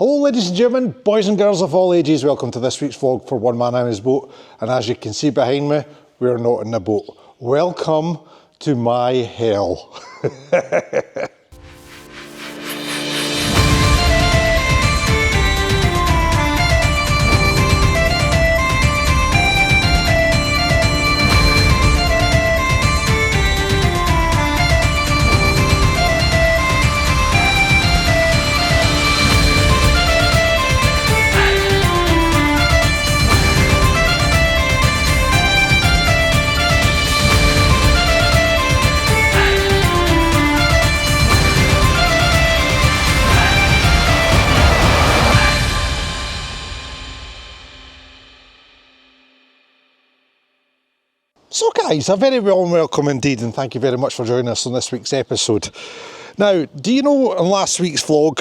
Hello ladies and gentlemen, boys and girls of all ages, welcome to this week's vlog for One Man and His Boat. And as you can see behind me, we're not in the boat. Welcome to my hell. So guys, a very warm welcome indeed, and thank you very much for joining us on this week's episode. Now, do you know in last week's vlog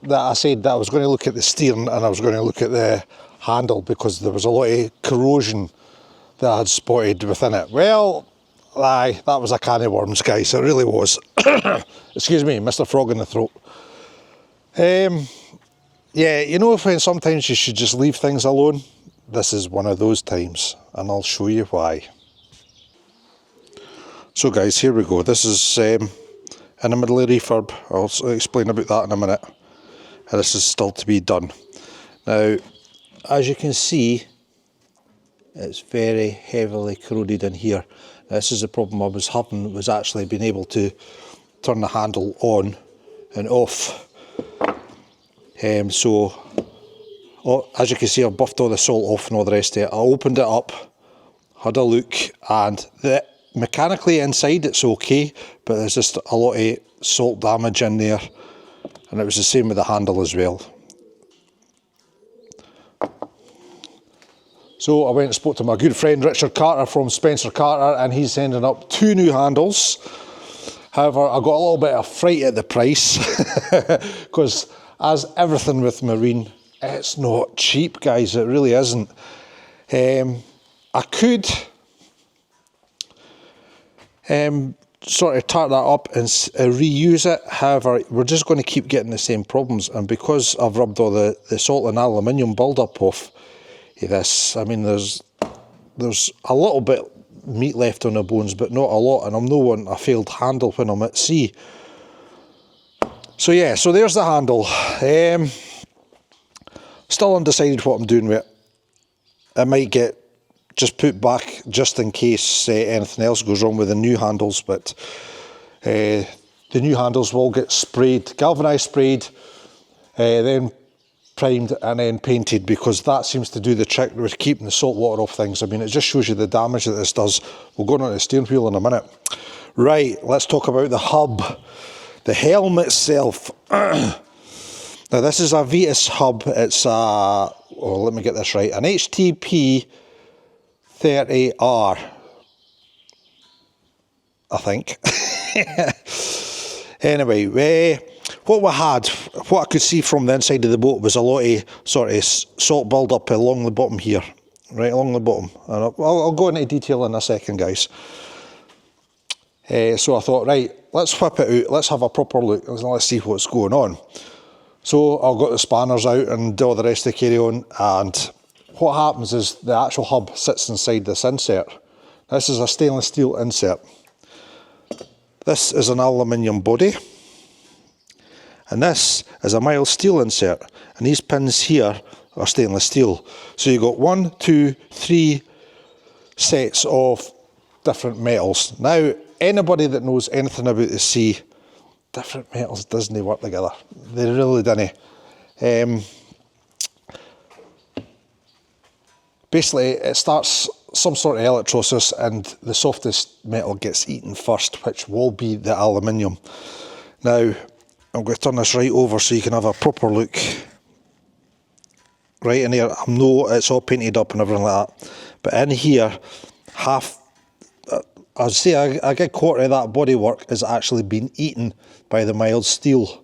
that I said that I was going to look at the steering and I was going to look at the handle because there was a lot of corrosion that I had spotted within it? Well, aye, that was a can of worms, guys, it really was. Excuse me, Mr. Frog in the throat. Yeah, you know when sometimes you should just leave things alone? This is one of those times, and I'll show you why. So guys, here we go. This is in the middle of refurb. I'll explain about that in a minute. And this is still to be done. Now, as you can see, it's very heavily corroded in here. Now, this is the problem I was having, was actually being able to turn the handle on and off. As you can see, I've buffed all the salt off and all the rest of it. I opened it up, had a look, and mechanically inside it's okay, but there's just a lot of salt damage in there, and it was the same with the handle as well. So I went and spoke to my good friend Richard Carter from Spencer Carter, and he's sending up 2 new handles. However, I got a little bit of fright at the price, because as everything with marine, it's not cheap, guys, it really isn't. I could sort of tart that up and reuse it, however, we're just going to keep getting the same problems, and because I've rubbed all the salt and aluminium build-up off this, I mean, there's a little bit meat left on the bones, but not a lot, and I'm not wanting a failed handle when I'm at sea. So yeah, so there's the handle. Still undecided what I'm doing with it. I might get just put back just in case anything else goes wrong with the new handles, but the new handles will get sprayed, galvanised sprayed, then primed and then painted, because that seems to do the trick with keeping the salt water off things. I mean, it just shows you the damage that this does. We'll go on the steering wheel in a minute. Right, let's talk about the hub, the helm itself. Now this is a Vetus hub, it's let me get this right, an HTP 30R, I think. Anyway, what I could see from the inside of the boat was a lot of sort of salt build up along the bottom here, right along the bottom. And I'll go into detail in a second, guys. So I thought, right, let's whip it out, let's have a proper look, and let's see what's going on. So I've got the spanners out and all the rest of the carry on, and what happens is the actual hub sits inside this insert. This is a stainless steel insert. This is an aluminium body, and this is a mild steel insert, and these pins here are stainless steel. So you've got 1, 2, 3 sets of different metals. Now, anybody that knows anything about the sea, different metals doesn't work together. They really don't. Basically, it starts some sort of electrolysis, and the softest metal gets eaten first, which will be the aluminium. Now, I'm going to turn this right over so you can have a proper look. Right in here, I know it's all painted up and everything like that, but in here, I'd say a good quarter of that bodywork has actually been eaten by the mild steel.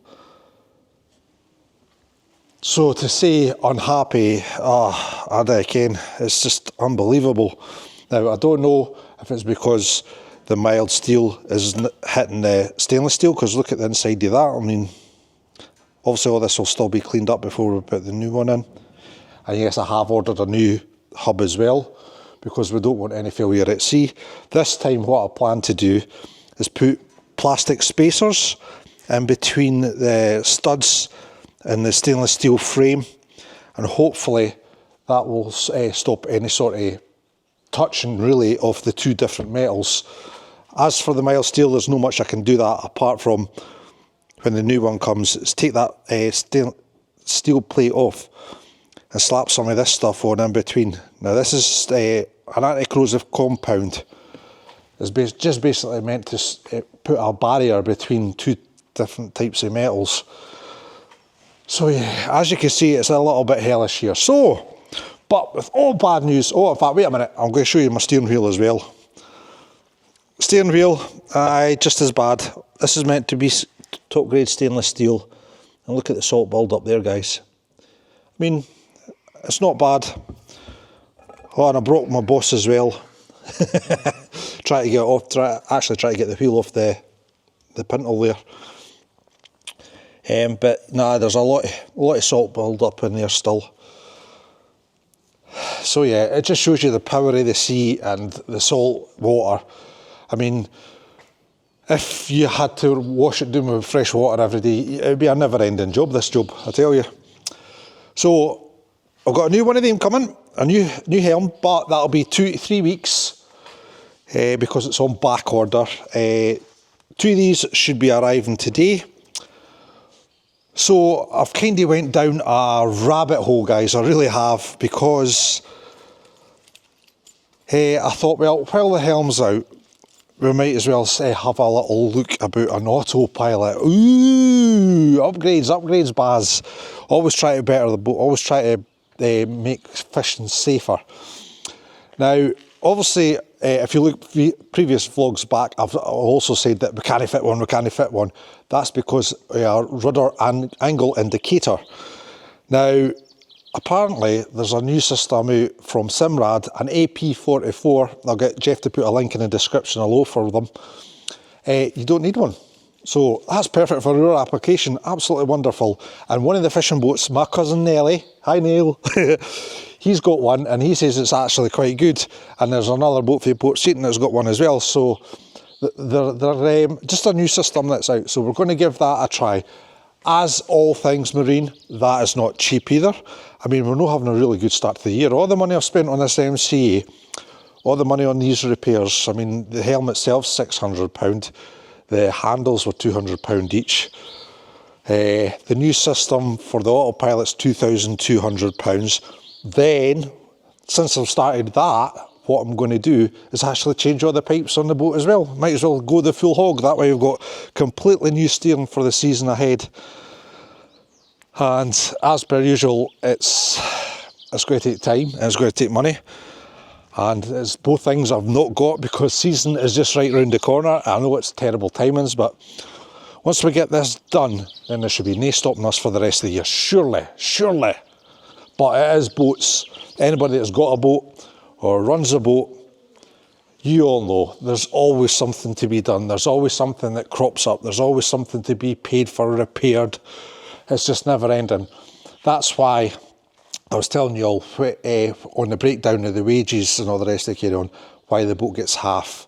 So to say unhappy, I reckon, it's just unbelievable. Now, I don't know if it's because the mild steel is hitting the stainless steel, because look at the inside of that. I mean, Obviously all this will still be cleaned up before we put the new one in. And yes, I have ordered a new hub as well, because we don't want any failure at sea. This time what I plan to do is put plastic spacers in between the studs and the stainless steel frame, and hopefully that will stop any sort of touching really of the two different metals. As for the mild steel, there's not much I can do that apart from when the new one comes, is take that steel plate off and slap some of this stuff on in between. Now this is an anti-corrosive compound. It's just basically meant to put a barrier between two different types of metals. So yeah, as you can see, it's a little bit hellish here. So, but with all bad news, oh in fact, wait a minute, I'm going to show you my steering wheel as well. Steering wheel, just as bad. This is meant to be top grade stainless steel. And look at the salt build up there, guys. I mean, it's not bad. Oh, and I broke my boss as well. Try to get it off, try to get the wheel off the pintle there. But nah, there's a lot of salt build up in there still. So yeah, it just shows you the power of the sea and the salt water. I mean, if you had to wash it down with fresh water every day, it would be a never-ending job, this job, I tell you. So I've got a new one of them coming, a new helm, but that'll be 2 to 3 weeks because it's on back order. 2 of these should be arriving today. So I've kind of went down a rabbit hole, guys, I really have, because I thought, well, while the helm's out, we might as well have a little look about an autopilot. Ooh, upgrades, Baz. Always try to better the boat, always try to make fishing safer. Now, obviously, if you look previous vlogs back, I've also said that we can't fit one. That's because our rudder angle indicator. Now, apparently, there's a new system out from Simrad, an AP44. I'll get Jeff to put a link in the description below for them. You don't need one. So that's perfect for your application, absolutely wonderful. And one of the fishing boats, my cousin Nelly, hi Neil, he's got one and he says it's actually quite good. And there's another boat for Port Seaton that's got one as well. So they're just a new system that's out. So we're going to give that a try. As all things marine, that is not cheap either. I mean, we're not having a really good start to the year. All the money I've spent on this MCA, all the money on these repairs, I mean, the helm itself, £600. The handles were £200 each. The new system for the autopilot's £2,200. Then, since I've started that, what I'm going to do is actually change all the pipes on the boat as well. Might as well go the full hog. That way we've got completely new steering for the season ahead. And as per usual, it's going to take time and it's going to take money. And it's both things I've not got because season is just right round the corner. I know it's terrible timings, but once we get this done, then there should be no stopping us for the rest of the year. Surely. But it is boats. Anybody that's got a boat or runs a boat, you all know there's always something to be done. There's always something that crops up. There's always something to be paid for, repaired. It's just never ending. That's why I was telling you all on the breakdown of the wages and all the rest of the carry on, why the boat gets half.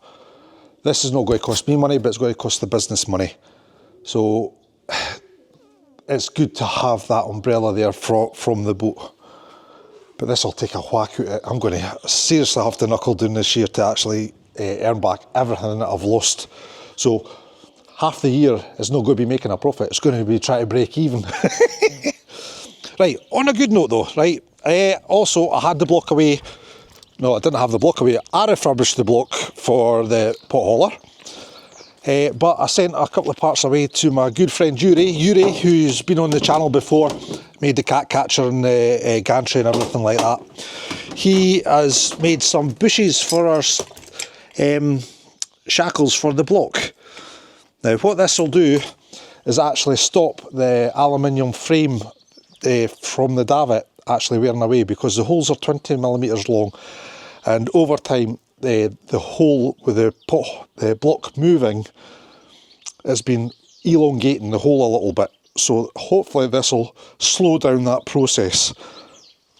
This is not going to cost me money, but it's going to cost the business money. So it's good to have that umbrella there from the boat. But this will take a whack out of it. I'm going to seriously have to knuckle down this year to actually earn back everything that I've lost. So half the year is not going to be making a profit. It's going to be trying to break even. Right, on a good note though, right, also I had the block away, no I didn't have the block away, I refurbished the block for the pot hauler, but I sent a couple of parts away to my good friend Yuri, who's been on the channel before, made the cat catcher and the gantry and everything like that. He has made some bushes for our shackles for the block. Now what this will do is actually stop the aluminium frame from the davit actually wearing away, because the holes are 20mm long, and over time the hole with the block moving has been elongating the hole a little bit. So hopefully this will slow down that process.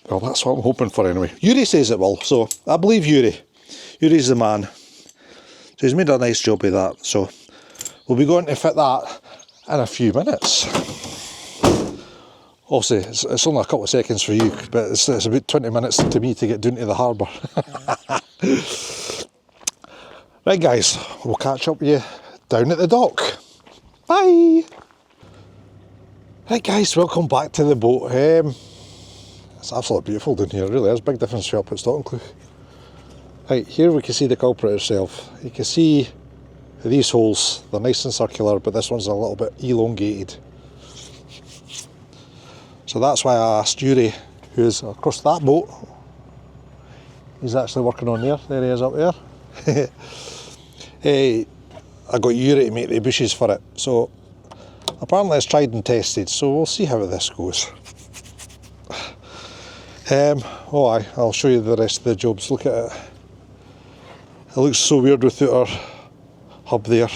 Well, that's what I'm hoping for anyway. Yuri says it will, so I believe Yuri. Yuri's the man. So he's made a nice job of that. So we'll be going to fit that in a few minutes. Obviously, it's only a couple of seconds for you, but it's about 20 minutes to me to get down to the harbour. Right guys, we'll catch up with you down at the dock. Bye! Right guys, welcome back to the boat. It's absolutely beautiful down here, really. There's a big difference from up at Stockton. Right, here we can see the culprit itself. You can see these holes, they're nice and circular, but this one's a little bit elongated. So that's why I asked Yuri, who's across that boat. He's actually working on there. There he is up there. I got Yuri to make the bushes for it. So apparently it's tried and tested, so we'll see how this goes. I'll show you the rest of the jobs. Look at it. It looks so weird without our hub there.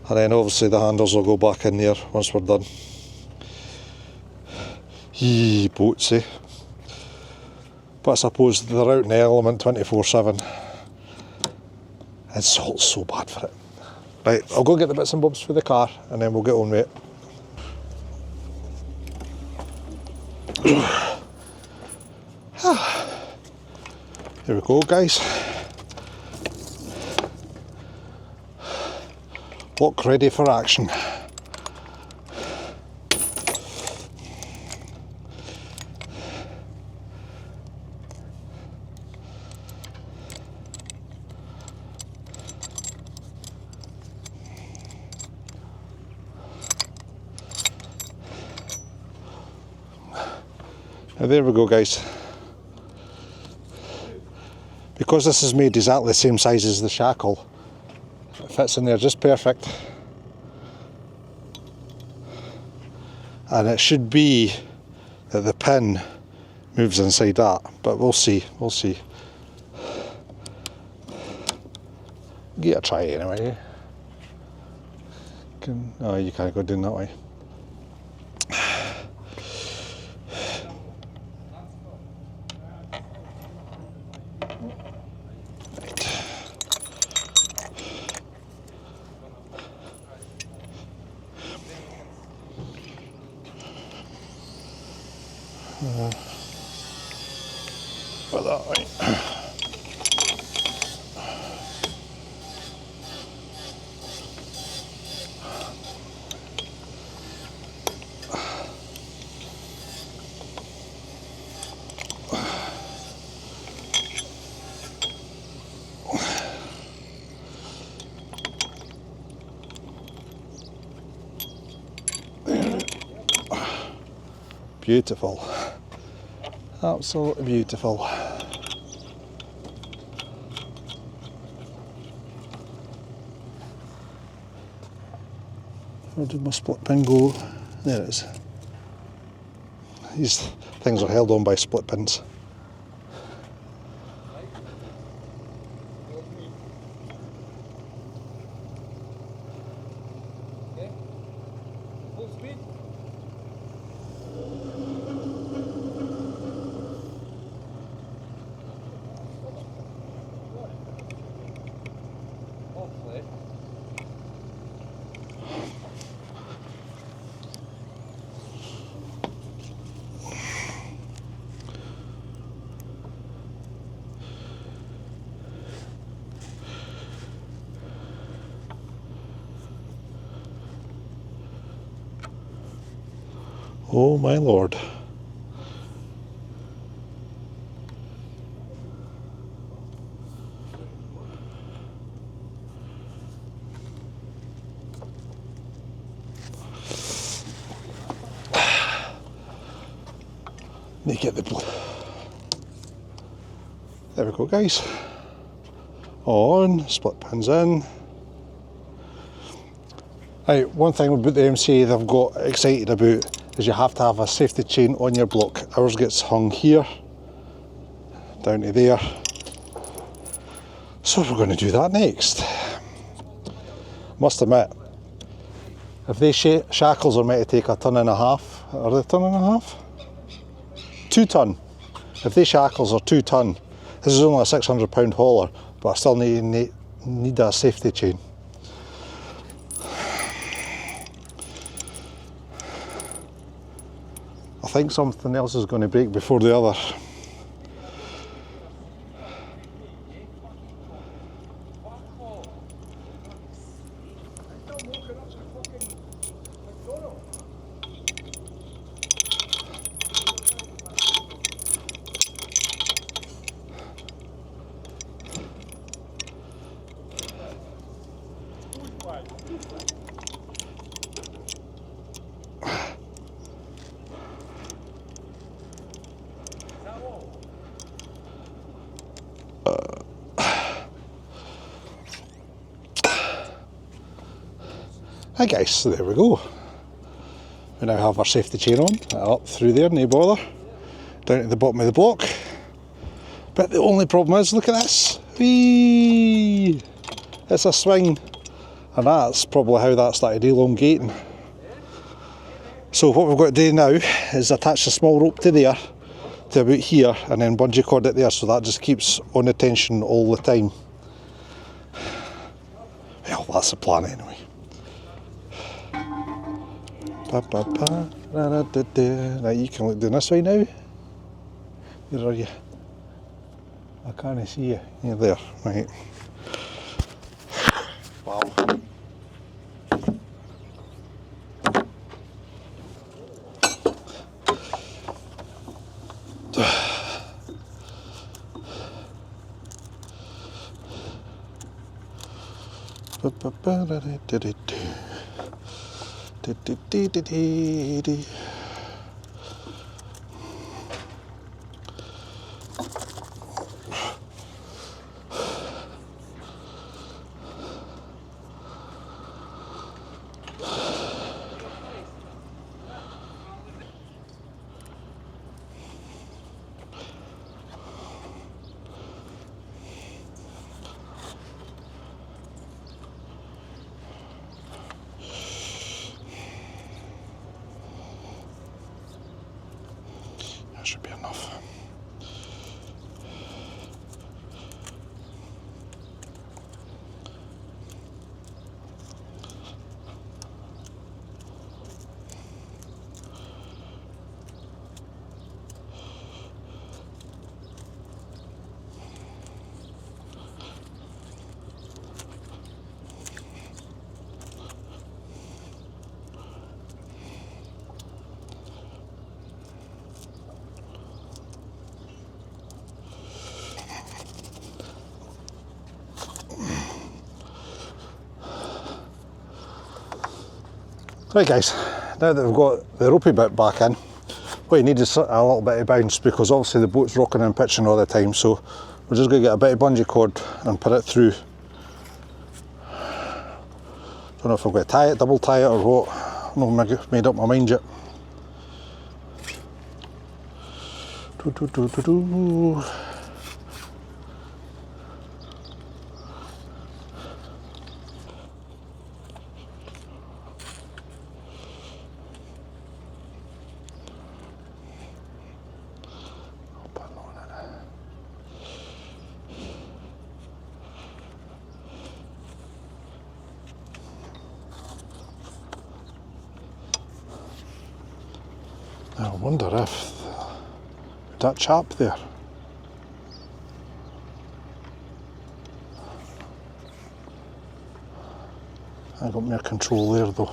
And then obviously the handles will go back in there once we're done. Yee, boats, eh? But I suppose they're out in the element 24/7. And salt's so bad for it. Right, I'll go get the bits and bobs for the car and then we'll get on with it. Here we go guys. Look ready for action. Now there we go guys. Because this is made exactly the same size as the shackle, it fits in there just perfect. And it should be that the pin moves inside that, but we'll see, Give it a try anyway. Oh, you can't go down that way. Put that way. Beautiful. Absolutely beautiful. Where did my split pin go? There it is. These things are held on by split pins. Oh my lord. Need to get the... There we go guys. On, split pins in. Right, one thing about the MCA that I've got excited about is you have to have a safety chain on your block. Ours gets hung here, down to there. So we're going to do that next. Must admit, If these shackles are meant to take a ton and a half, are they a ton and a half? 2 ton. If these shackles are 2 ton, this is only a £600 hauler, but I still need a safety chain. I think something else is going to break before the other. Hi guys, so there we go. We now have our safety chain on, up through there, no bother, down to the bottom of the block. But the only problem is, look at this, whee! It's a swing, and that's probably how that started elongating. So what we've got to do now is attach a small rope to there, to about here, and then bungee cord it there, so that just keeps on the tension all the time. Well, that's the plan anyway. Right, you can look down this way now. Where are you? I can't see you. You're there, right. Wow. That should be enough. Right guys, now that we've got the ropey bit back in, what you need is a little bit of bounce, because obviously the boat's rocking and pitching all the time, so we're just going to get a bit of bungee cord and put it through. Don't know if I've got to tie it, double tie it or what, I've not made up my mind yet. I wonder if that chap there. I got more control there though.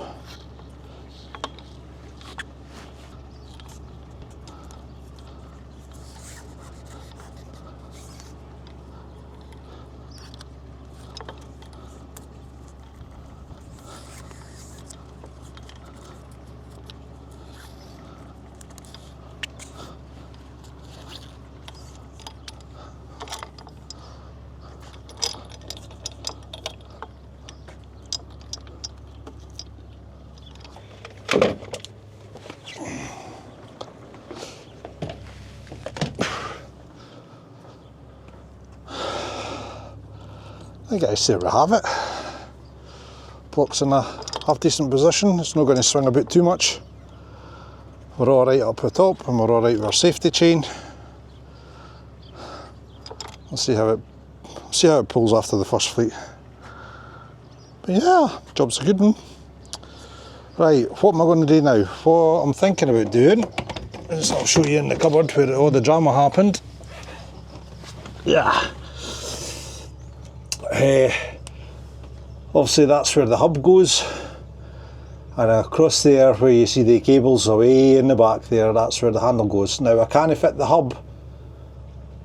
I guess there we have it. Block's in a half decent position, it's not going to swing about too much. We're alright up the top and we're alright with our safety chain. Let's see how it pulls after the first fleet. But yeah, job's a good one. Right, what am I going to do now? What I'm thinking about doing is, I'll show you in the cupboard where all the drama happened. Yeah. Obviously that's where the hub goes, and across there where you see the cables away in the back there, that's where the handle goes. Now I can't fit the hub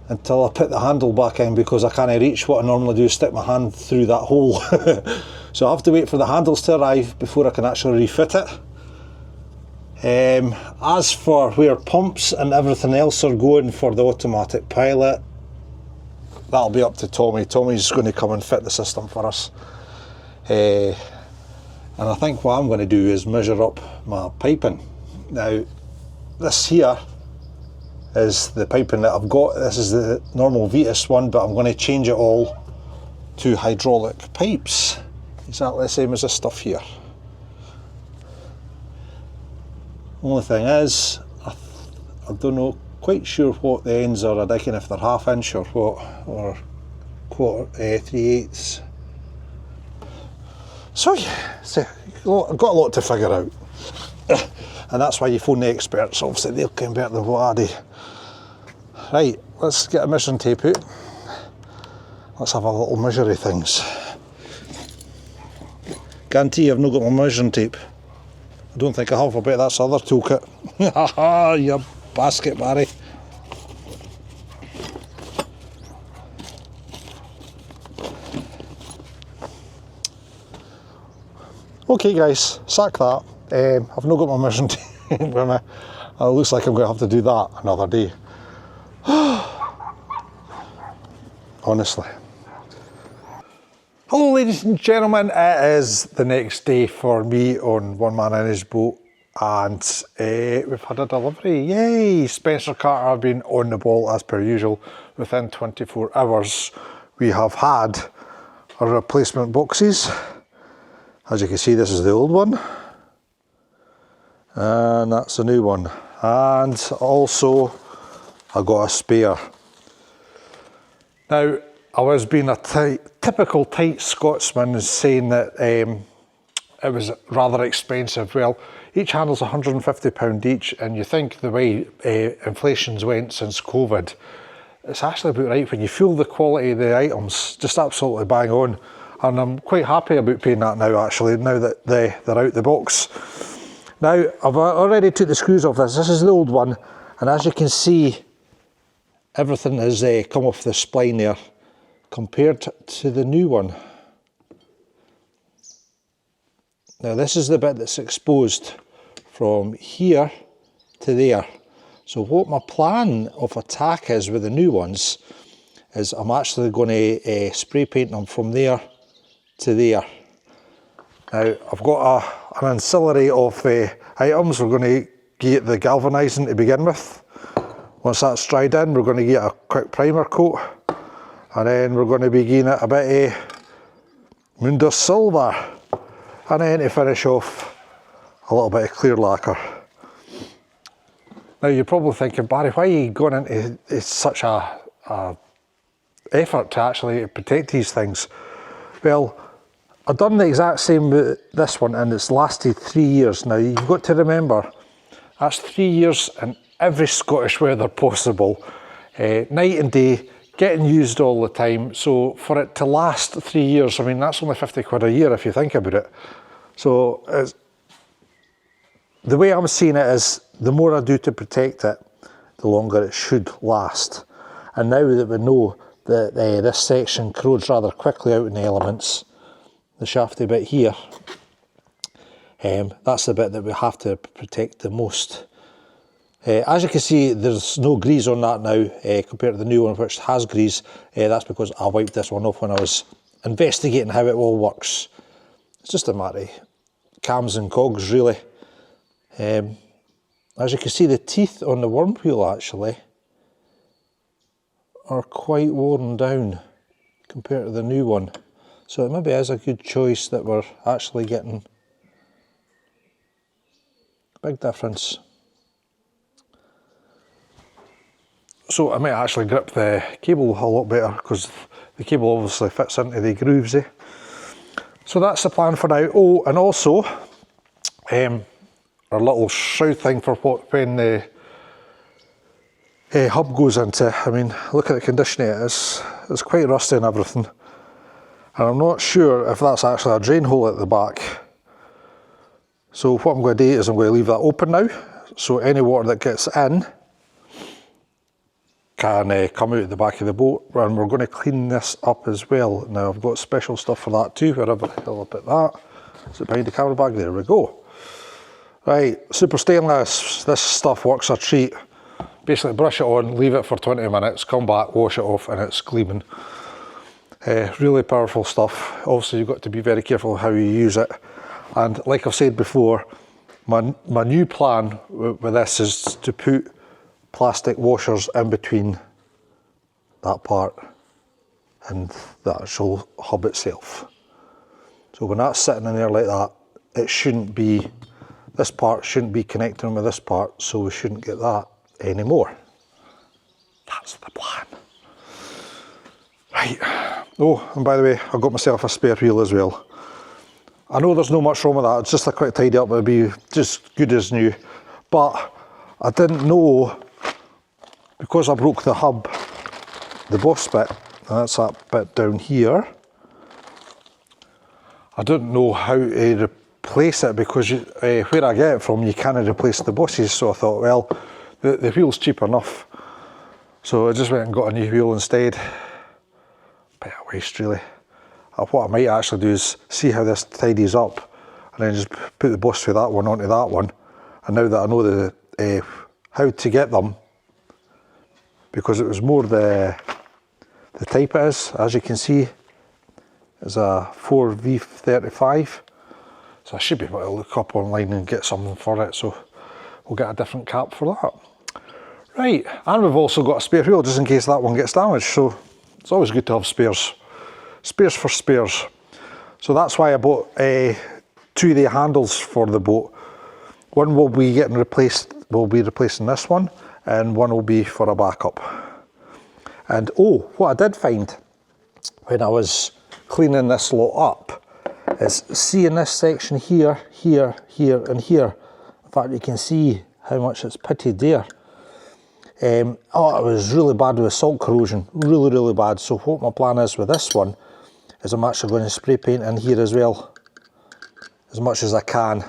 until I put the handle back in, because I can't reach what I normally do, stick my hand through that hole. So I have to wait for the handles to arrive before I can actually refit it. As for where pumps and everything else are going for the automatic pilot, that'll be up to Tommy. Tommy's going to come and fit the system for us. And I think what I'm going to do is measure up my piping. Now, this here is the piping that I've got. This is the normal Vetus one, but I'm going to change it all to hydraulic pipes. Exactly the same as this stuff here. Only thing is, I don't know, quite sure what the ends are. I reckon if they're 1/2 inch or what, or 3/8. So yeah, I've got a lot to figure out. And that's why you phone the experts, obviously they'll come better than what I do. Right, let's get a measuring tape out. Let's have a little measuring things. Guarantee I've not got my measuring tape. I don't think I have, I bet that's the other toolkit. Haha, you basket, Barry. Okay guys, sack that. I've not got my measuring tape with me. It looks like I'm going to have to do that another day. Honestly. Hello ladies and gentlemen, it is the next day for me on One Man in His Boat, and we've had a delivery. Yay! Spencer Carter have been on the ball as per usual. Within 24 hours we have had our replacement boxes. As you can see, this is the old one and that's the new one, and also I got a spare. Now, I was being a typical tight Scotsman, saying that it was rather expensive. Well, each handle's £150 each, and you think the way inflation's went since COVID, it's actually about right when you feel the quality of the items, just absolutely bang on. And I'm quite happy about paying that now, actually, now that they're out the box. Now, I've already took the screws off this. This is the old one, and as you can see, everything has come off the spline there compared to the new one. Now this is the bit that's exposed from here to there. So what my plan of attack is with the new ones is I'm actually going to spray paint them from there to there. Now I've got an ancillary of items. We're going to get the galvanising to begin with. Once that's dried in, we're going to get a quick primer coat, and then we're going to be getting it a bit of Mundus Silver, and then to finish off a little bit of clear lacquer. Now you're probably thinking, Barry, why are you going into such a effort to actually protect these things? Well, I've done the exact same with this one, and it's lasted 3 years. Now you've got to remember, that's 3 years in every Scottish weather possible, night and day, getting used all the time. So for it to last 3 years, I mean, that's only 50 quid a year if you think about it. So the way I'm seeing it is, the more I do to protect it, the longer it should last. And now that we know that this section corrodes rather quickly out in the elements, the shafty bit here, that's the bit that we have to protect the most. As you can see, there's no grease on that now compared to the new one, which has grease. That's because I wiped this one off when I was investigating how it all works. It's just a matter of cams and cogs, really. As you can see, the teeth on the worm wheel actually are quite worn down compared to the new one. So it maybe is a good choice that we're actually getting big difference. So I might actually grip the cable a lot better because the cable obviously fits into the grooves, eh? So that's the plan for now. Oh, and also our little shroud thing for when the hub goes into. I mean, look at the condition it is. It's quite rusty and everything. And I'm not sure if that's actually a drain hole at the back. So what I'm going to do is I'm going to leave that open now. So any water that gets in can come out the back of the boat. And we're going to clean this up as well. Now I've got special stuff for that too, wherever the hell I put that. Is it behind the camera bag? There we go. Right, super stainless. This stuff works a treat. Basically brush it on, leave it for 20 minutes, come back, wash it off and it's gleaming. Really powerful stuff. Obviously you've got to be very careful how you use it. And like I've said before, my new plan with this is to put plastic washers in between that part and the actual hub itself. So when that's sitting in there like that, it shouldn't be, this part shouldn't be connecting with this part, so we shouldn't get that anymore. That's the plan. Right. Oh, and by the way, I got myself a spare wheel as well. I know there's no much wrong with that, it's just a quick tidy up, it'll be just good as new. But I didn't know, because I broke the hub, the boss bit, and that's that bit down here, I didn't know how to replace it because where I get it from, you can't replace the bosses. So I thought, well, the wheel's cheap enough. So I just went and got a new wheel instead. Bit of waste really. What I might actually do is see how this tidies up and then just put the boss through that one onto that one. And now that I know the how to get them, because it was more the type it is, as you can see, is a 4V35. So I should be able to look up online and get something for it. So we'll get a different cap for that. Right, and we've also got a spare wheel just in case that one gets damaged. So it's always good to have spares. Spares for spares. So that's why I bought 2 of the handles for the boat. One will be getting replaced, we'll be replacing this one, and one will be for a backup. And oh, what I did find when I was cleaning this lot up is, see in this section here, here, here and here, in fact you can see how much it's pitted there. Oh, it was really bad with salt corrosion, really bad. So what my plan is with this one is I'm actually going to spray paint in here as well, as much as I can.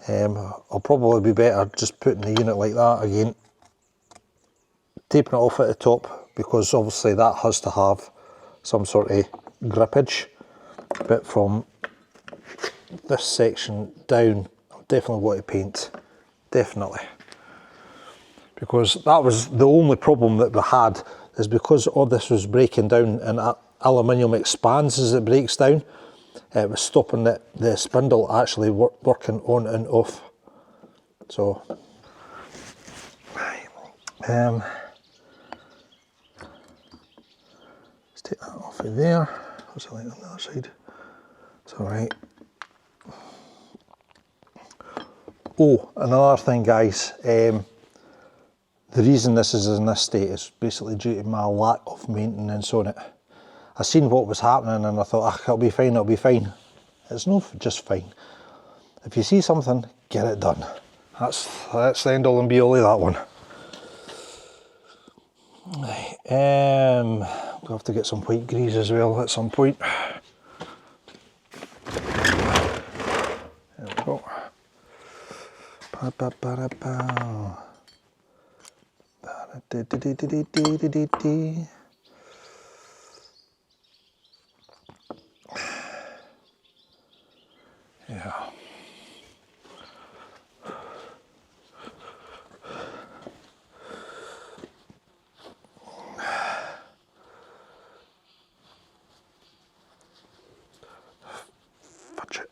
I'll probably be better just putting the unit like that again, taping it off at the top, because obviously that has to have some sort of grippage. But from this section down, I definitely want to paint, definitely. Because that was the only problem that we had, is because all this was breaking down and aluminium expands as it breaks down, it was stopping the spindle actually working on and off. So, let's take that off of there. What's it like on the other side? It's alright. Oh, another thing guys, the reason this is in this state is basically due to my lack of maintenance on it. I seen what was happening and I thought, it'll be fine, it'll be fine. It's not just fine. If you see something, get it done. That's the end all and be all of that one. Right, we'll have to get some white grease as well at some point. There we go. Yeah. Fudge it.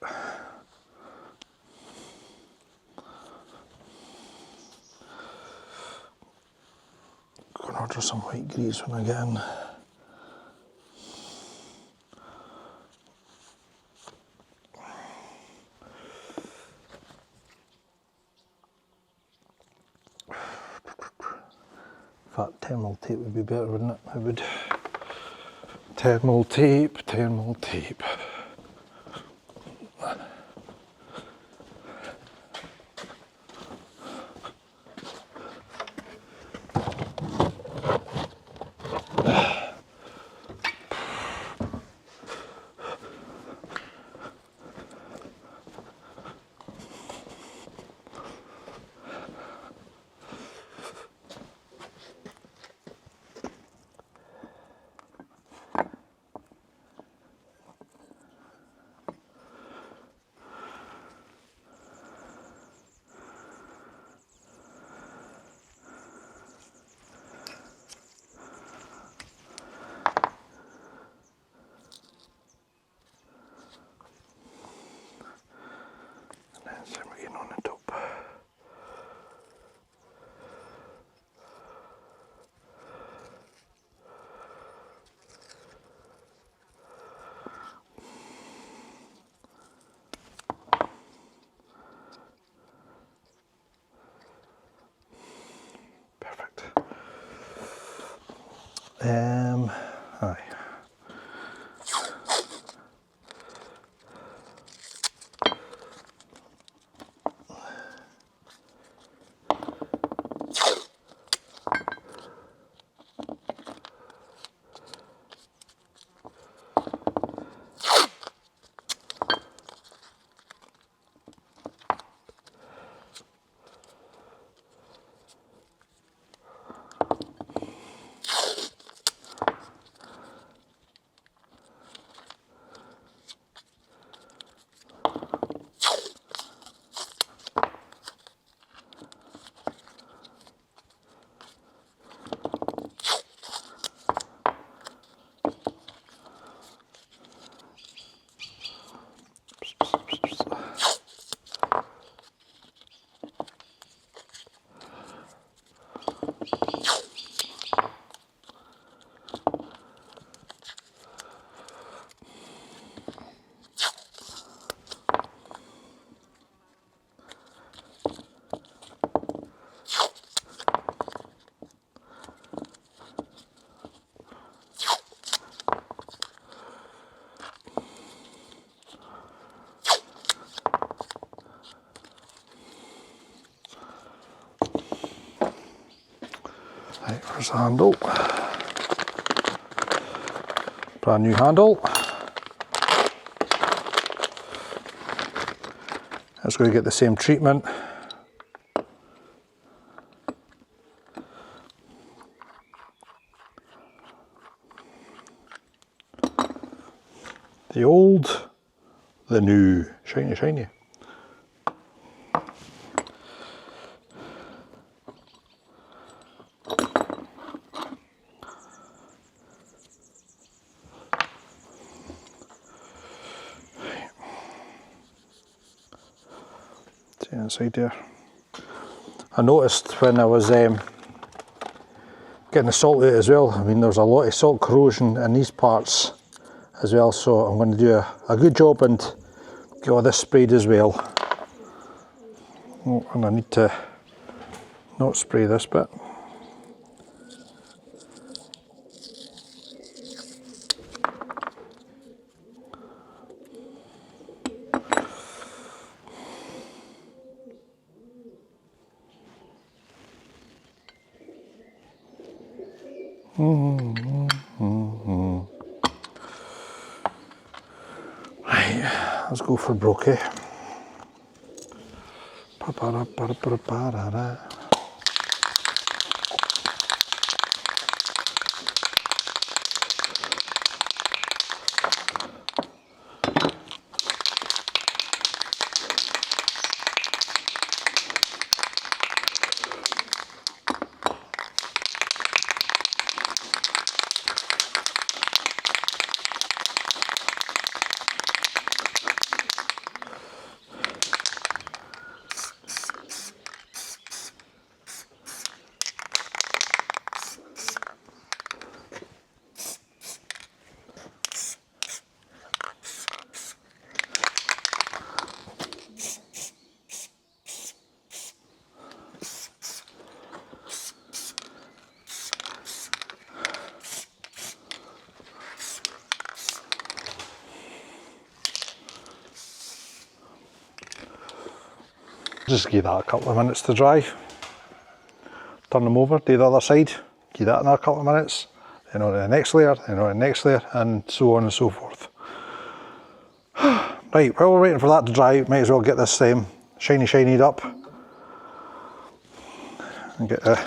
Go and order some white grease when I get in. In fact, 10mm tape would be better, wouldn't it? It would. 10mm tape, 10mm tape. Same again on the top. Perfect. Aye. Right, there's the handle. Brand new handle. It's going to get the same treatment. The old, the new. Shiny, shiny. See inside there. I noticed when I was getting the salt out as well, I mean there's a lot of salt corrosion in these parts as well, so I'm going to do a good job and get all this sprayed as well. Oh, and I need to not spray this bit. Right, let's go for brockie. Just give that a couple of minutes to dry. Turn them over, do the other side, give that another couple of minutes, then on to the next layer, then on to the next layer, and so on and so forth. Right, while we're waiting for that to dry, might as well get this shinied up. And get the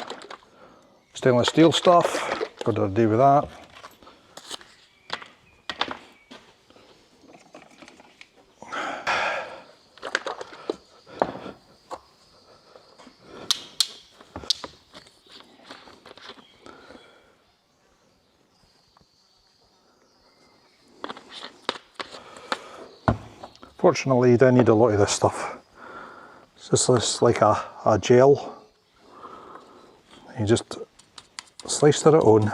stainless steel stuff, what did I do with that? Fortunately, you don't need a lot of this stuff. It's just like a gel. You just slice it on.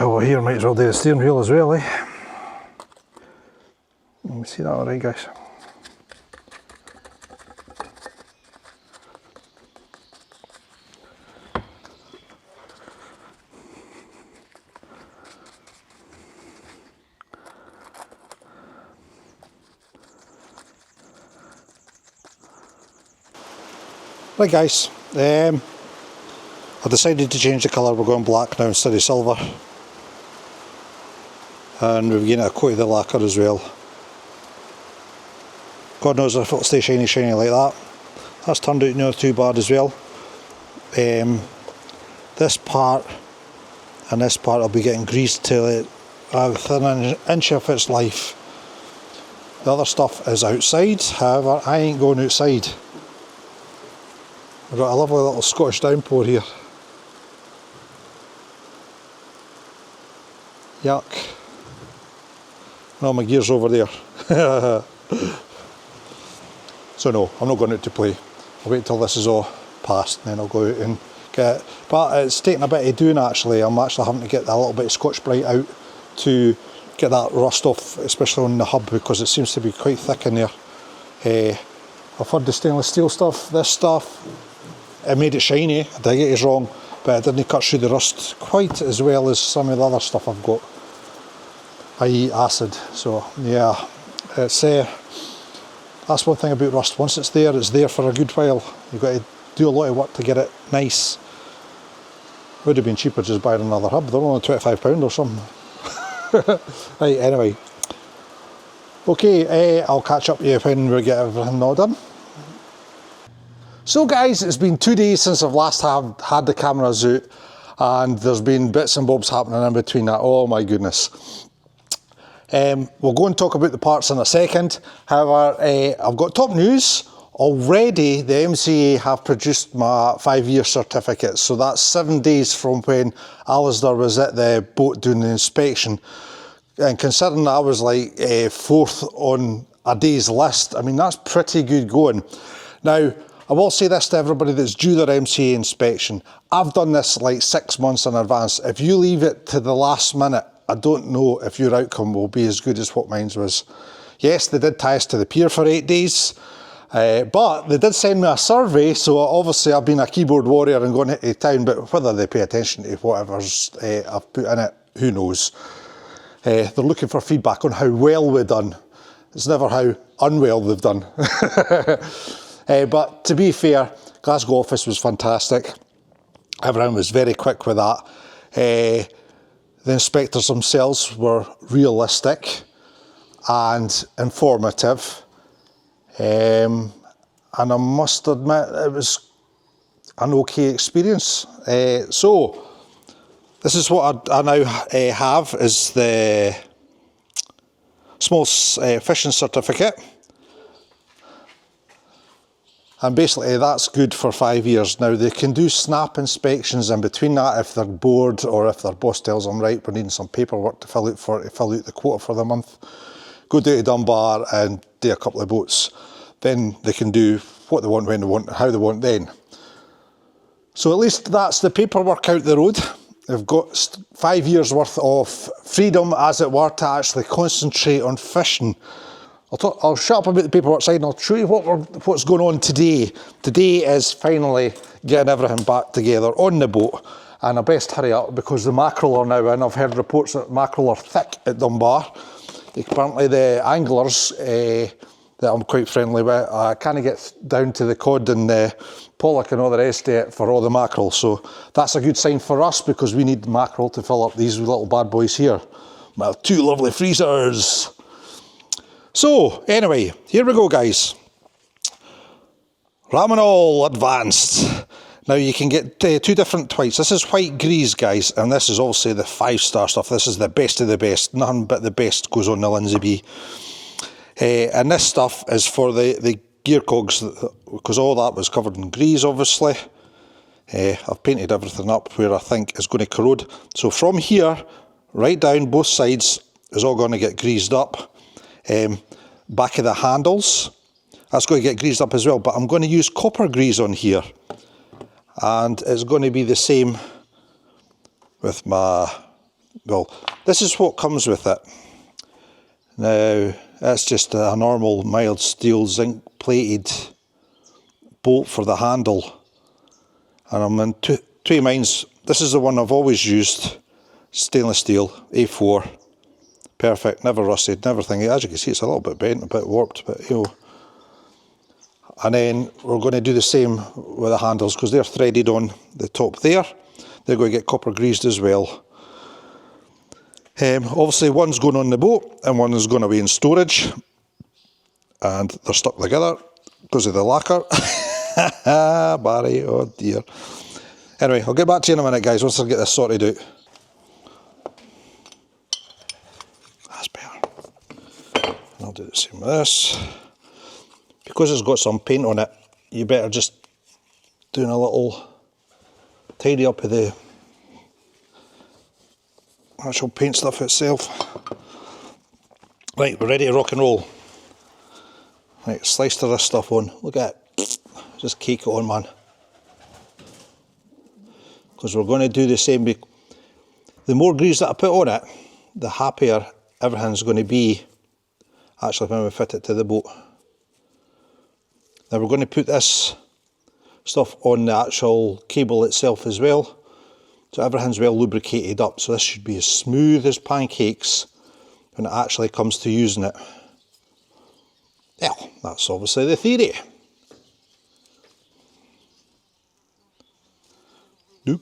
Well, here might as well do the steering wheel as well, eh? Let me see that alright, guys. Right guys, I decided to change the colour. We're going black now instead of silver. And we've given it a coat of the lacquer as well. God knows if it'll stay shiny like that. That's turned out not too bad as well. This part and this part will be getting greased till it within an inch of its life. The other stuff is outside, however I ain't going outside. We've got a lovely little Scottish downpour here. Yuck. No, my gear's over there. So no, I'm not going out to play. I'll wait until this is all past and then I'll go out and get it. But it's taking a bit of doing actually. I'm actually having to get a little bit of Scotch Brite out to get that rust off, especially on the hub, because it seems to be quite thick in there. I've heard the stainless steel stuff, this stuff, it made it shiny, I dig it is wrong, but it didn't cut through the rust quite as well as some of the other stuff I've got, i.e. acid. So yeah, it's that's one thing about rust. Once it's there for a good while. You've got to do a lot of work to get it nice. Would have been cheaper just buying another hub. They're only £25 or something. Right, anyway. Okay, I'll catch up with you when we get everything all done. So guys, it's been 2 days since I've last had the cameras out, and there's been bits and bobs happening in between that. Oh my goodness. We'll go and talk about the parts in a second. However, I've got top news. Already the MCA have produced my 5-year certificate, so that's 7 days from when Alistair was at the boat doing the inspection. And considering I was like 4th on a day's list, I mean that's pretty good going. Now, I will say this to everybody that's due their MCA inspection. I've done this like 6 months in advance. If you leave it to the last minute, I don't know if your outcome will be as good as what mine was. Yes, they did tie us to the pier for 8 days, but they did send me a survey, so obviously I've been a keyboard warrior and going into town, but whether they pay attention to whatever's I've put in it, who knows. They're looking for feedback on how well we've done. It's never how unwell they've done. But to be fair, Glasgow office was fantastic. Everyone was very quick with that. The inspectors themselves were realistic and informative. And I must admit, it was an okay experience. So, this is what I now have, is the small fishing certificate. And basically that's good for 5 years. Now they can do snap inspections in between that if they're bored or if their boss tells them, right, we're needing some paperwork to fill out the quota for the month. Go down to Dunbar and do a couple of boats. Then they can do what they want, when they want, how they want then. So at least that's the paperwork out the road. They've got 5 years worth of freedom, as it were, to actually concentrate on fishing. I'll shut up about the paperwork side and I'll show you what's going on today. Today is finally getting everything back together on the boat, and I best hurry up because the mackerel are now in. I've heard reports that mackerel are thick at Dunbar. Apparently the anglers that I'm quite friendly with can't get down to the cod and pollock and all the rest of it for all the mackerel. So that's a good sign for us because we need mackerel to fill up these little bad boys here. My 2 lovely freezers. So, anyway, here we go, guys. Raminol Advanced. Now, you can get 2 different whites. This is white grease, guys, and this is obviously the 5-star stuff. This is the best of the best. Nothing but the best goes on the Lynsey B. And this stuff is for the gear cogs, because all that was covered in grease, obviously. I've painted everything up where I think is going to corrode. So from here, right down both sides, is all going to get greased up. Back of the handles, that's going to get greased up as well, but I'm going to use copper grease on here, and it's going to be the same with my, well, this is what comes with it. Now that's just a normal mild steel zinc plated bolt for the handle, and I'm in two minds. This is the one I've always used, stainless steel A4. Perfect, never rusted, never thingy. As you can see, it's a little bit bent, a bit warped, but you know. And then we're going to do the same with the handles because they're threaded on the top there. They're going to get copper greased as well. Obviously, one's going on the boat and one is going to be in storage, and they're stuck together because of the lacquer. Barry, oh dear. Anyway, I'll get back to you in a minute, guys, once I get this sorted out. I'll do the same with this. Because it's got some paint on it, you better just doing a little tidy up of the actual paint stuff itself. Right, we're ready to rock and roll. Right, slice of this stuff on. Look at it. Just cake it on, man. Because we're going to do the same. The more grease that I put on it, the happier everything's going to be actually when we fit it to the boat. Now we're going to put this stuff on the actual cable itself as well, so everything's well lubricated up, so this should be as smooth as pancakes when it actually comes to using it. Well, that's obviously the theory. Nope.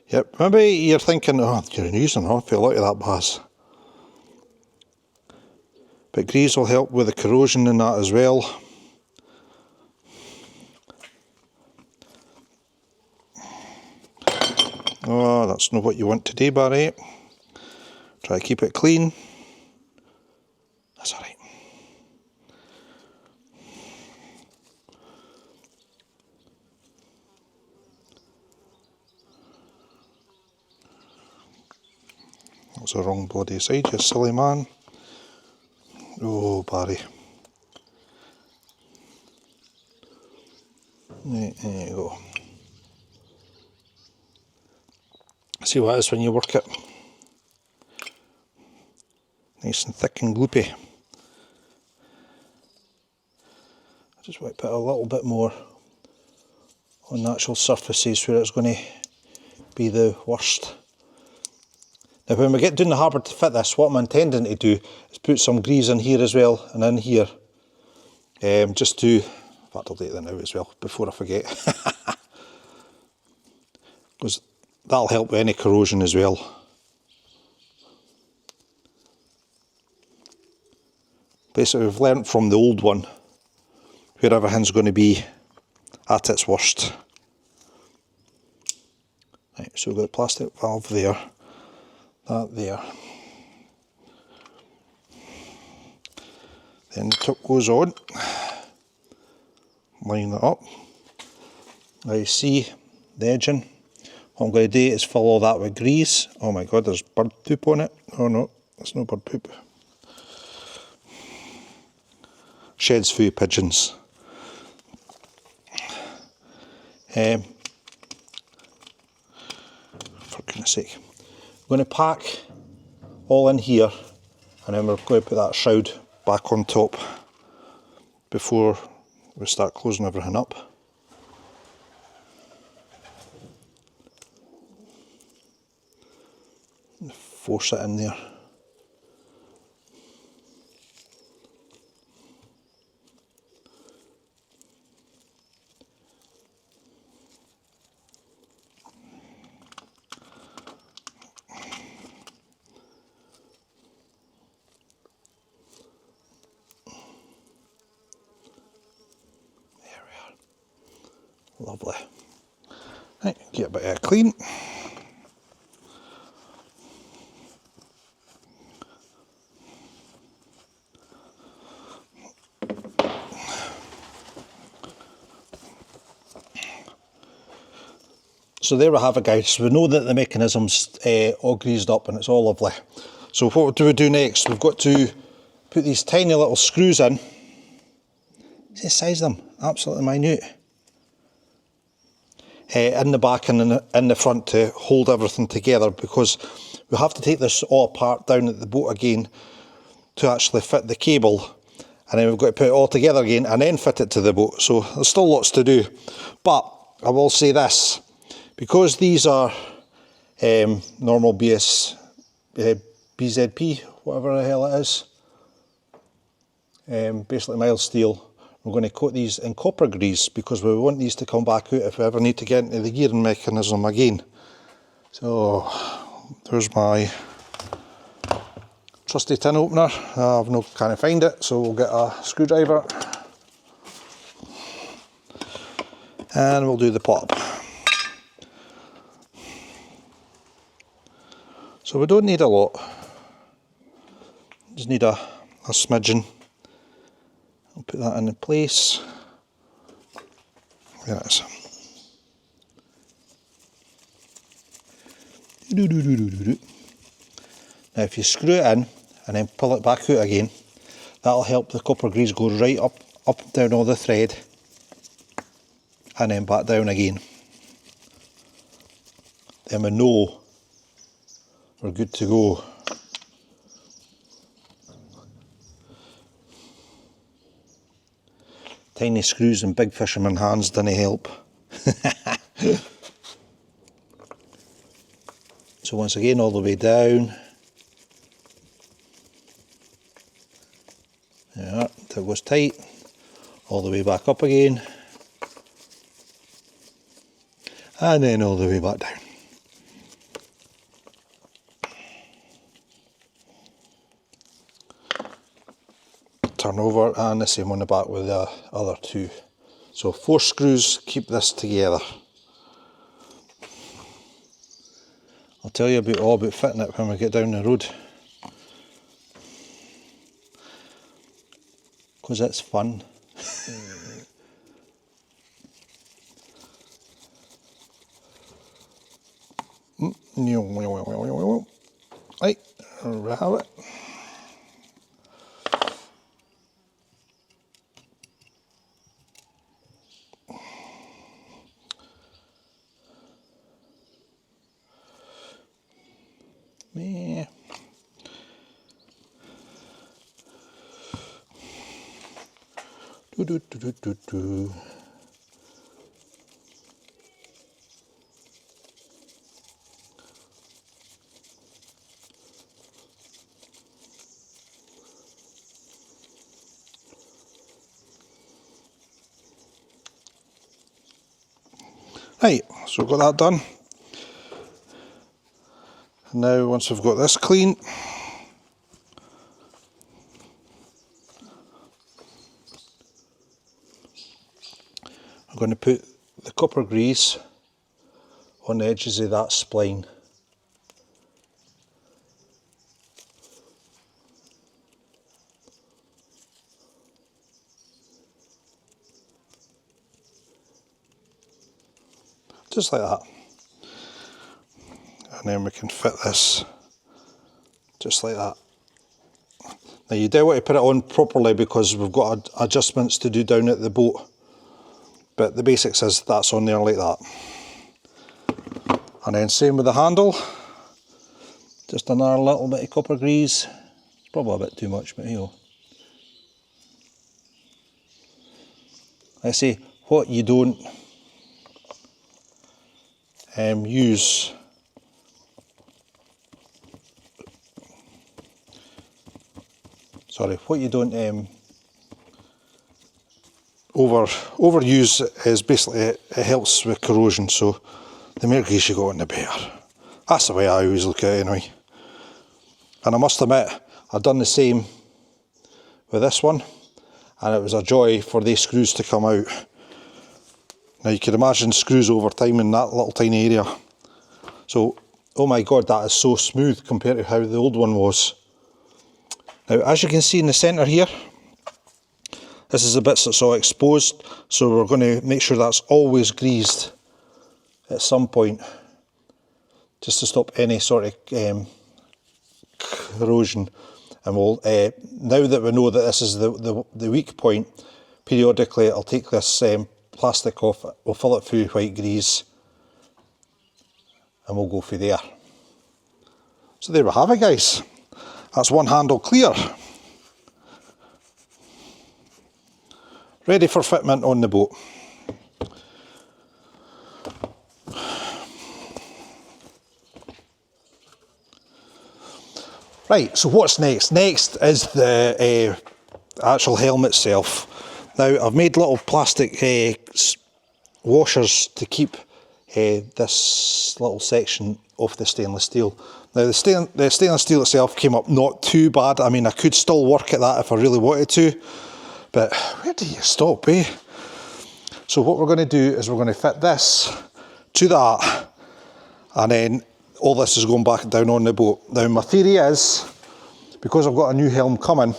Yep, maybe you're thinking, oh, you're using an awful lot of that bass. But grease will help with the corrosion in that as well. Oh, that's not what you want today, Barry. Try to keep it clean. That's alright. That's the wrong bloody side, you silly man. Oh, Barry. There you go. See what it is when you work it. Nice and thick and gloopy. I just want to put a little bit more on the actual surfaces where it's going to be the worst. Now when we get down the harbour to fit this, what I'm intending to do is put some grease in here as well and in here. Just to, in fact I'll do that now as well before I forget. Because that'll help with any corrosion as well. Basically we've learnt from the old one where everything's going to be at its worst. Right, so we've got a plastic valve there. That there. Then the top goes on. line that up. Now you see the edging. What I'm going to do is fill all that with grease. Oh my god, there's bird poop on it. Oh no, it's no bird poop. Sheds for you pigeons. For goodness sake. I'm going to pack all in here, and then we're going to put that shroud back on top before we start closing everything up. Force it in there. Lovely. Right, get a bit of clean. So there we have it, guys. We know that the mechanism's all greased up and it's all lovely. So what do we do next? We've got to put these tiny little screws in. See the size of them? Absolutely minute. In the back and in the front to hold everything together, because we have to take this all apart down at the boat again to actually fit the cable, and then we've got to put it all together again and then fit it to the boat. So there's still lots to do, but I will say this, because these are normal BZP, whatever the hell it is, basically mild steel. We're going to coat these in copper grease because we want these to come back out if we ever need to get into the gearing mechanism again. So there's my trusty tin opener. Can't find it, so we'll get a screwdriver and we'll do the pop. So we don't need a lot, just need a smidgen. I'll put that into place. There it is. Now if you screw it in and then pull it back out again, that'll help the copper grease go right up and down all the thread and then back down again. Then we know we're good to go. Tiny screws and big fisherman hands didn't help. So once again, all the way down. Yeah, until it goes tight. All the way back up again. And then all the way back down. Turn over, and the same on the back with the other two. So 4 screws keep this together. I'll tell you all about fitting it when we get down the road, because it's fun. Right, there we have it. Yeah. Do. Right, so we've got that done. And now once we've got this clean, I'm going to put the copper grease on the edges of that spline. just like that. And then we can fit this just like that. Now you do want to put it on properly because we've got adjustments to do down at the boat, but the basics is that's on there like that. And then same with the handle, just another little bit of copper grease. It's probably a bit too much, but you know. I say what you don't use what you don't overuse is basically it helps with corrosion, so the more grease you got on the better. That's the way I always look at it anyway. And I must admit, I've done the same with this one, and it was a joy for these screws to come out. Now you can imagine screws over time in that little tiny area. So, oh my god, that is so smooth compared to how the old one was. Now, as you can see in the centre here, this is the bits that's all exposed, so we're going to make sure that's always greased at some point, just to stop any sort of corrosion. And we'll, now that we know that this is the weak point, periodically I'll take this plastic off, we'll fill it through white grease, and we'll go through there. So there we have it, guys. That's one handle clear. Ready for fitment on the boat. Right, so what's next? Next is the actual helm itself. Now I've made little plastic washers to keep this little section off the stainless steel. Now the stainless steel itself came up not too bad. I mean, I could still work at that if I really wanted to, but where do you stop, eh? So what we're going to do is we're going to fit this to that, and then all this is going back down on the boat. Now my theory is, because I've got a new helm coming,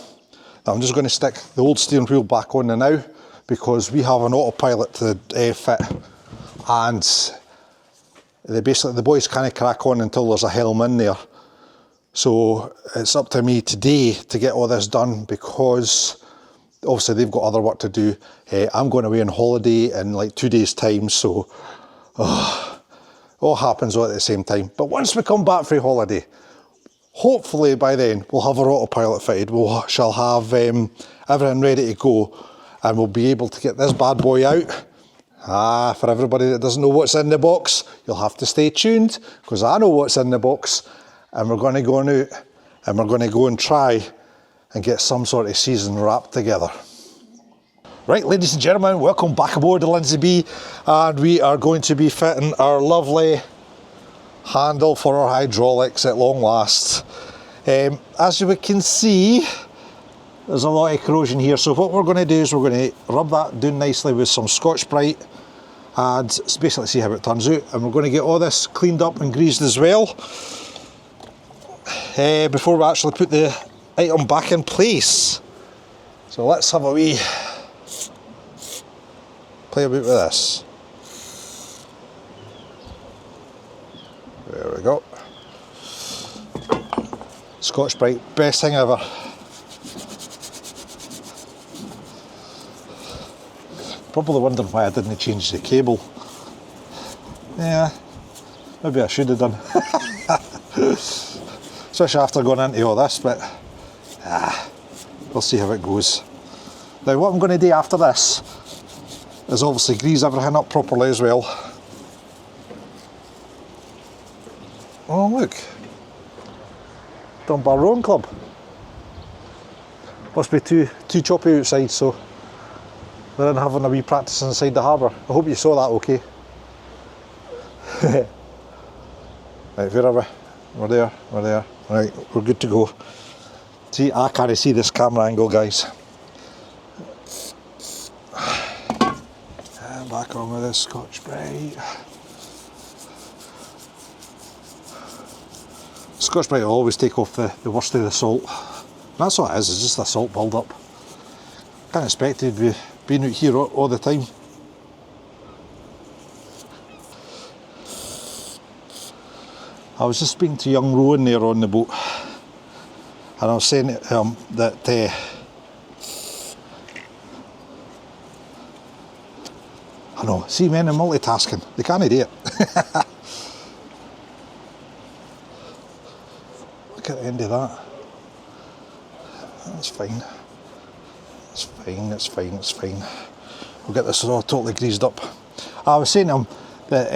I'm just going to stick the old steering wheel back on the now, because we have an autopilot to fit, and basically the boys can't crack on until there's a helm in there. So it's up to me today to get all this done, because obviously they've got other work to do. I'm going away on holiday in like 2 days' time, so all happens all at the same time. But once we come back from holiday, hopefully by then we'll have our autopilot fitted, shall have everything ready to go, and we'll be able to get this bad boy out. For everybody that doesn't know what's in the box, you'll have to stay tuned, because I know what's in the box, and we're going to go out and we're going to go and try and get some sort of season wrapped together. Right, ladies and gentlemen, welcome back aboard the Lynsey B, and we are going to be fitting our lovely handle for our hydraulics at long last. As you can see, there's a lot of corrosion here, so what we're going to do is we're going to rub that down nicely with some Scotch-Brite and basically see how it turns out, and we're going to get all this cleaned up and greased as well before we actually put the item back in place. So let's have a wee play about with this. There we go. Scotch-Brite, best thing ever. Probably wondering why I didn't change the cable. Yeah, maybe I should have done. Especially after going into all this, but we'll see how it goes. Now what I'm going to do after this is obviously grease everything up properly as well. Oh look, Dunbar Rowing Club. Must be too choppy outside, so they're in having a wee practice inside the harbour. I hope you saw that okay. Right, where are we? We're there, we're there. Right, we're good to go. See, I can't see this camera angle, guys. And back on with this Scotch-Brite. Scotch-Brite will always take off the worst of the salt. That's all it is, it's just a salt build-up. Can't expect it to be being out here all the time. I was just speaking to young Rowan there on the boat, and I was saying to him that I know, see men are multitasking, they can't do it. Look at the end of that. That's fine. It's fine, it's fine, it's fine. We'll get this all totally greased up. I was saying to him that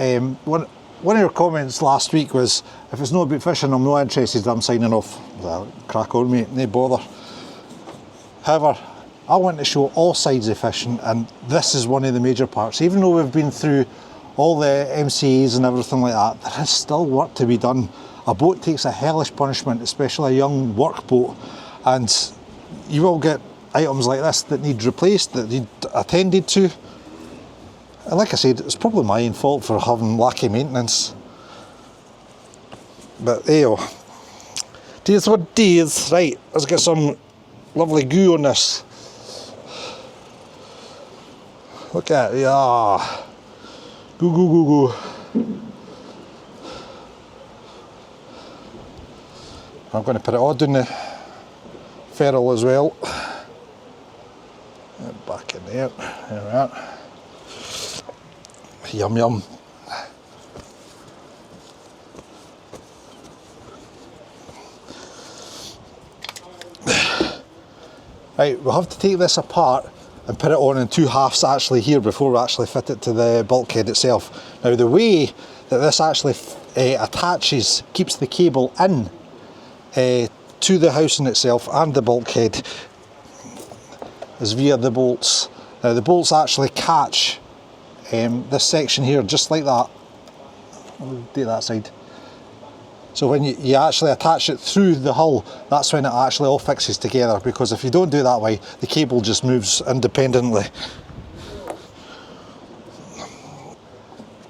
one of your comments last week was, if it's not about fishing, I'm not interested, I'm signing off. Well, crack on mate, no bother. However, I want to show all sides of fishing, and this is one of the major parts. Even though we've been through all the MCAs and everything like that, there is still work to be done. A boat takes a hellish punishment, especially a young work boat, and you will get items like this that need replaced, that need attended to. And like I said, it's probably my own fault for having lacky maintenance. But there you go. Dears what dears. Right, let's get some lovely goo on this. Look at it, yeah. Goo, goo, goo, goo. I'm going to put it all down the ferrule as well. Back in there. There we are. Yum yum. Right, we'll have to take this apart and put it on in two halves actually here before we actually fit it to the bulkhead itself. Now the way that this actually attaches, keeps the cable in to the housing itself and the bulkhead, is via the bolts. Now the bolts actually catch this section here just like that. I'll do that side. So when you actually attach it through the hull, that's when it actually all fixes together, because if you don't do it that way, the cable just moves independently.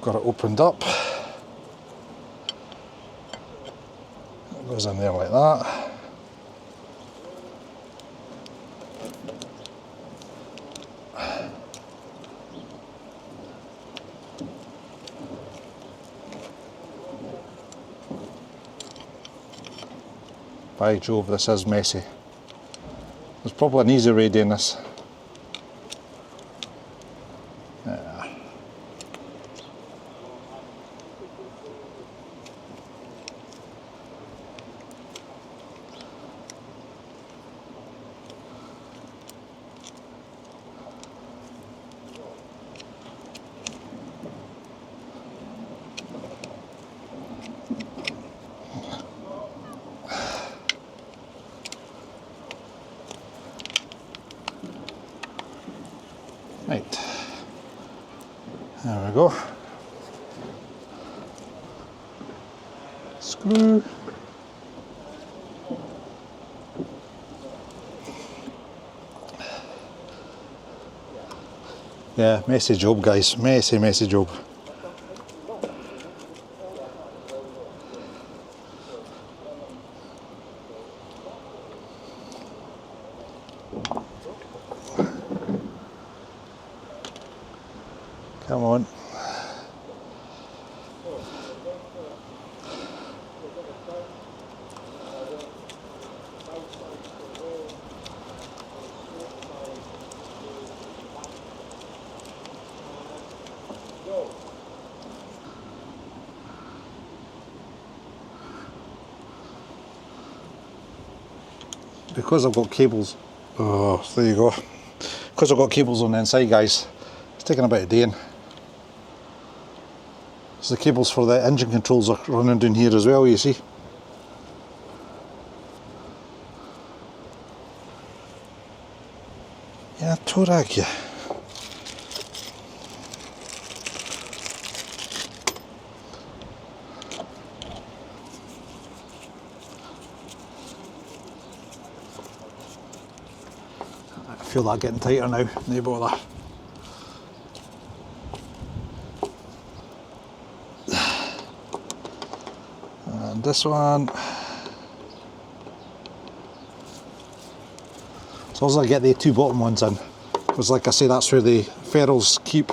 Got it opened up. It goes in there like that. By Jove, this is messy. There's probably an easy way doing this. Yeah. Right, there we go. Screw. Yeah, messy job guys, messy job. Come on. Because I've got cables, oh, there you go. Because I've got cables on the inside, guys, it's taking about a day in. So the cables for the engine controls are running down here as well, you see. Yeah, torag you. I feel that getting tighter now, no bother. And this one. So as I get the two bottom ones in, because like I say, that's where the ferrules keep.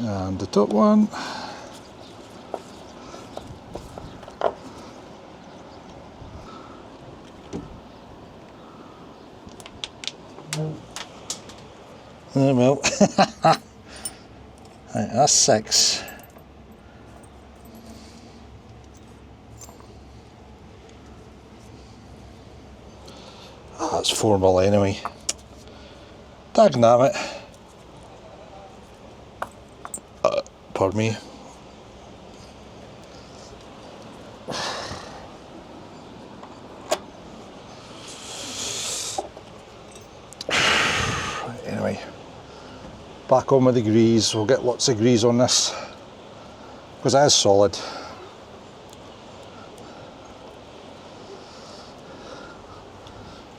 And the top one. Oh well. Right, that's 6. That's 4 mil anyway. Dagnammit. Pardon me. Anyway, back on with the grease. We'll get lots of grease on this because it is solid.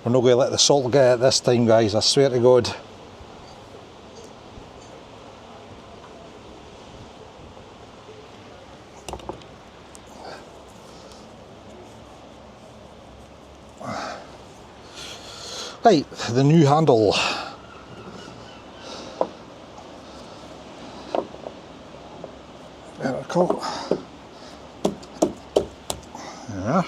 We're not going to let the salt get it this time, guys, I swear to God. Right, the new handle. Vertical. Yeah.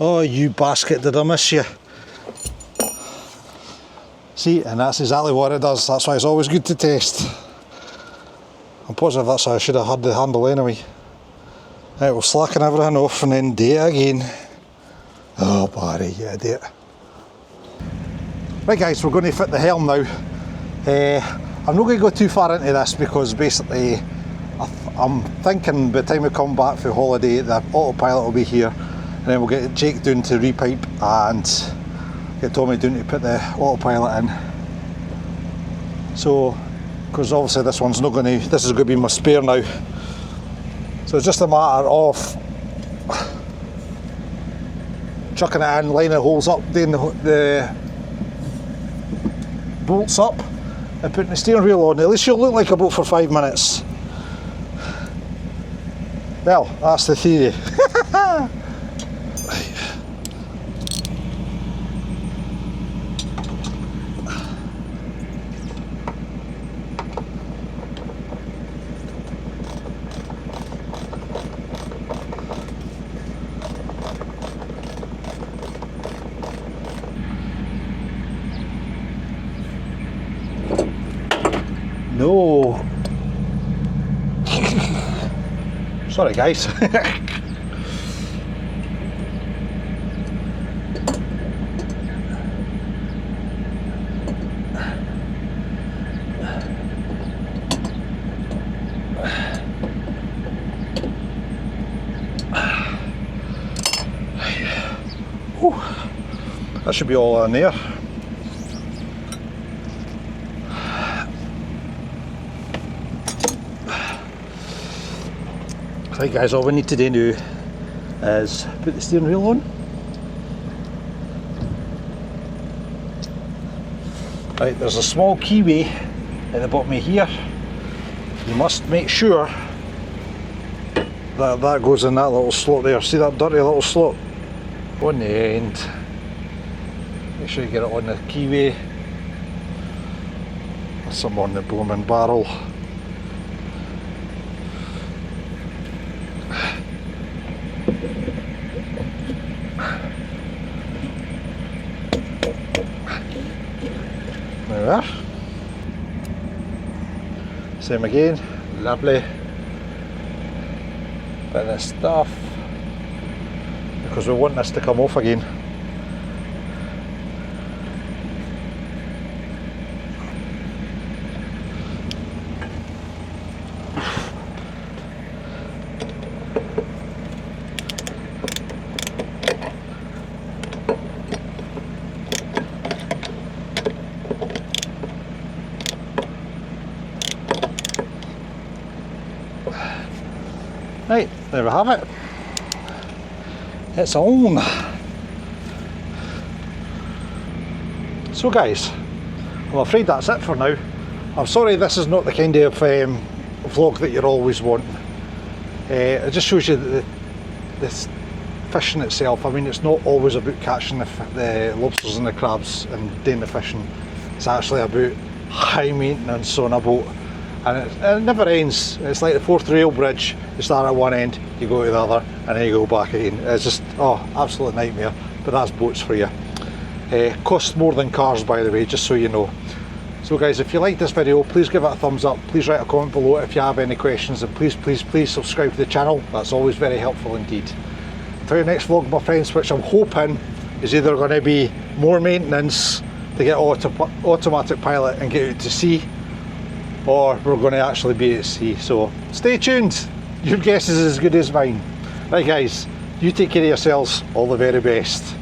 Oh, you basket, did I miss you? See, and that's exactly what it does. That's why it's always good to test. I'm positive that's how I should have had the handle anyway. Right, we'll slacken everything off and then do it again. Oh, Barry, you idiot. Right guys, we're going to fit the helm now. I'm not going to go too far into this because basically I'm thinking by the time we come back for holiday the autopilot will be here, and then we'll get Jake down to repipe and get Tommy down to put the autopilot in. So, because obviously this one's not going to, this is going to be my spare now. So it's just a matter of chucking it in, lining the holes up, doing the bolts up and putting the steering wheel on. At least you'll look like a boat for 5 minutes. Well, that's the theory. No. Sorry guys. That should be all in there. Right guys, all we need to do now is put the steering wheel on. Right, there's a small keyway at the bottom of here. You must make sure that that goes in that little slot there. See that dirty little slot on the end? Make sure you get it on the keyway. Some on the blooming barrel. There we are. Same again, lovely. Bit of this stuff, because we want this to come off again. Right, there we have it. It's on. So guys, I'm afraid that's it for now. I'm sorry this is not the kind of vlog that you're always wanting. It just shows you that this fishing itself, I mean, it's not always about catching the lobsters and the crabs and doing the fishing. It's actually about high maintenance on a boat, and it never ends. It's like the 4th rail bridge. You start at one end, you go to the other, and then you go back again. It's just, oh, absolute nightmare. But that's boats for you. Costs more than cars, by the way, just so you know. So guys, if you like this video, please give it a thumbs up. Please write a comment below if you have any questions, and please subscribe to the channel. That's always very helpful indeed. Until your next vlog, my friends, which I'm hoping is either going to be more maintenance to get automatic pilot and get out to sea, or we're going to actually be at sea. So stay tuned. Your guess is as good as mine. Right guys, you take care of yourselves. All the very best.